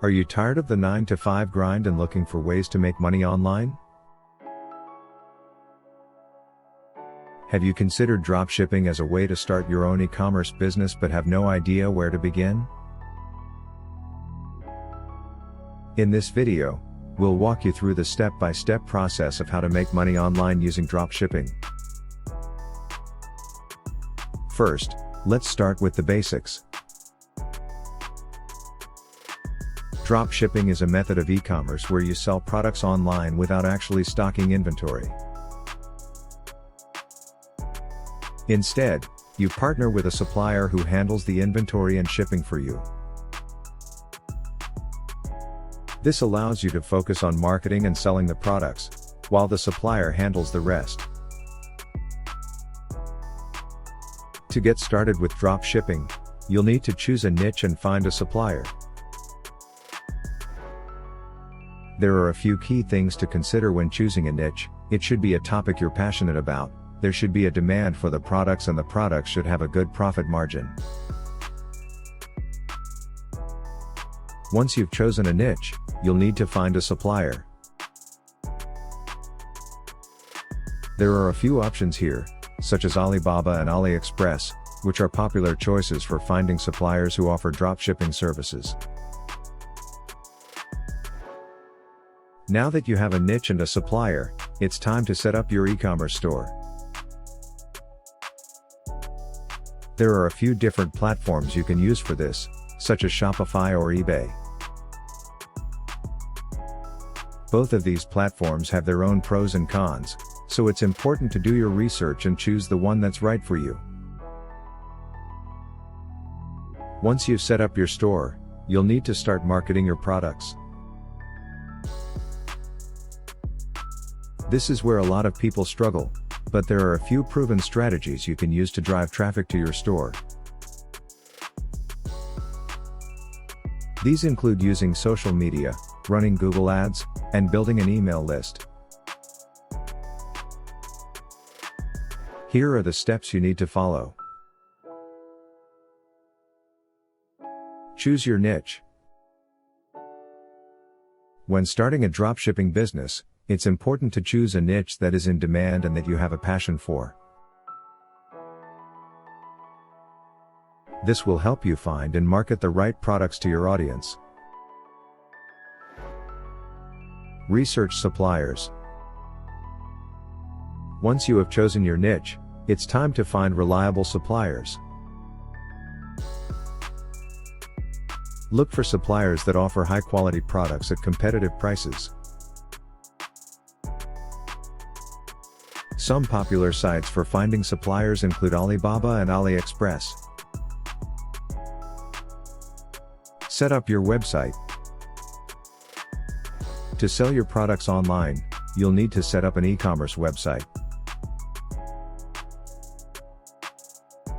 Are you tired of the 9-to-5 grind and looking for ways to make money online? Have you considered dropshipping as a way to start your own e-commerce business but have no idea where to begin? In this video, we'll walk you through the step-by-step process of how to make money online using dropshipping. First, let's start with the basics. Dropshipping is a method of e-commerce where you sell products online without actually stocking inventory. Instead, you partner with a supplier who handles the inventory and shipping for you. This allows you to focus on marketing and selling the products, while the supplier handles the rest. To get started with dropshipping, you'll need to choose a niche and find a supplier. There are a few key things to consider when choosing a niche. It should be a topic you're passionate about, there should be a demand for the products, and the products should have a good profit margin. Once you've chosen a niche, you'll need to find a supplier. There are a few options here, such as Alibaba and AliExpress, which are popular choices for finding suppliers who offer dropshipping services. Now that you have a niche and a supplier, it's time to set up your e-commerce store. There are a few different platforms you can use for this, such as Shopify or eBay. Both of these platforms have their own pros and cons, so it's important to do your research and choose the one that's right for you. Once you've set up your store, you'll need to start marketing your products. This is where a lot of people struggle, but there are a few proven strategies you can use to drive traffic to your store. These include using social media, running Google Ads, and building an email list. Here are the steps you need to follow. Choose your niche. When starting a dropshipping business, it's important to choose a niche that is in demand and that you have a passion for. This will help you find and market the right products to your audience. Research suppliers. Once you have chosen your niche, it's time to find reliable suppliers. Look for suppliers that offer high-quality products at competitive prices. Some popular sites for finding suppliers include Alibaba and AliExpress. Set up your website. To sell your products online, you'll need to set up an e-commerce website.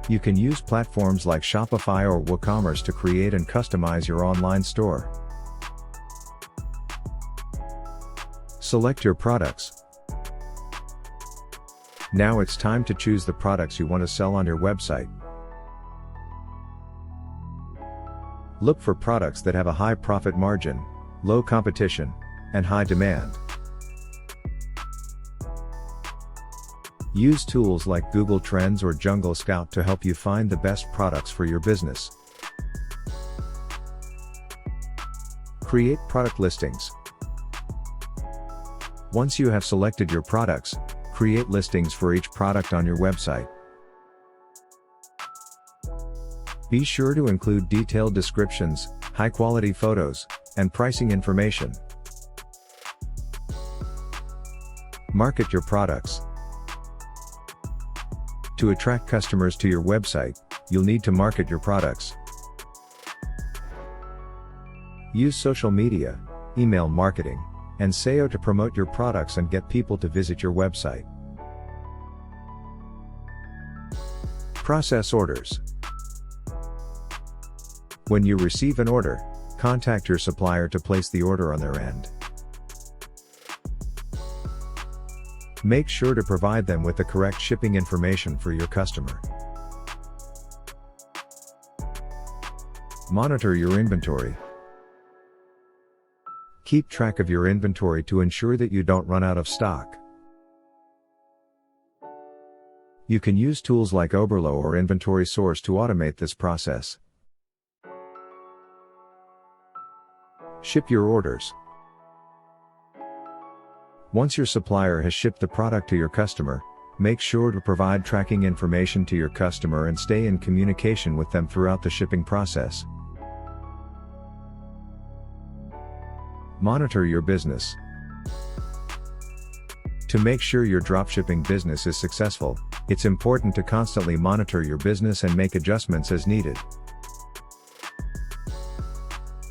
You can use platforms like Shopify or WooCommerce to create and customize your online store. Select your products. Now it's time to choose the products you want to sell on your website. Look for products that have a high profit margin, low competition, and high demand. Use tools like Google Trends or Jungle Scout to help you find the best products for your business. Create product listings. Once you have selected your products, create listings for each product on your website. Be sure to include detailed descriptions, high-quality photos, and pricing information. Market your products. To attract customers to your website, you'll need to market your products. Use social media, email marketing, and SEO to promote your products and get people to visit your website. Process orders. When you receive an order, contact your supplier to place the order on their end. Make sure to provide them with the correct shipping information for your customer. Monitor your inventory. Keep track of your inventory to ensure that you don't run out of stock. You can use tools like Oberlo or Inventory Source to automate this process. Ship your orders. Once your supplier has shipped the product to your customer, make sure to provide tracking information to your customer and stay in communication with them throughout the shipping process. Monitor your business. To make sure your dropshipping business is successful, it's important to constantly monitor your business and make adjustments as needed.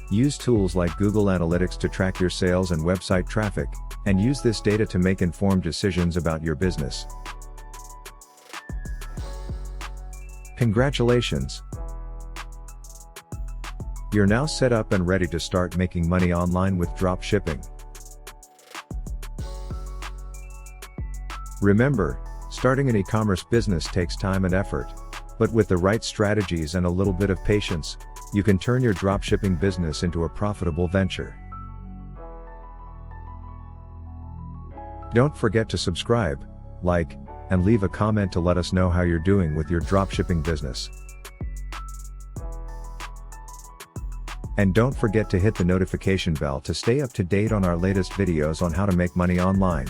Use tools like Google Analytics to track your sales and website traffic, and use this data to make informed decisions about your business. Congratulations! You're now set up and ready to start making money online with dropshipping. Remember, starting an e-commerce business takes time and effort. But with the right strategies and a little bit of patience, you can turn your dropshipping business into a profitable venture. Don't forget to subscribe, like, and leave a comment to let us know how you're doing with your dropshipping business. And don't forget to hit the notification bell to stay up to date on our latest videos on how to make money online.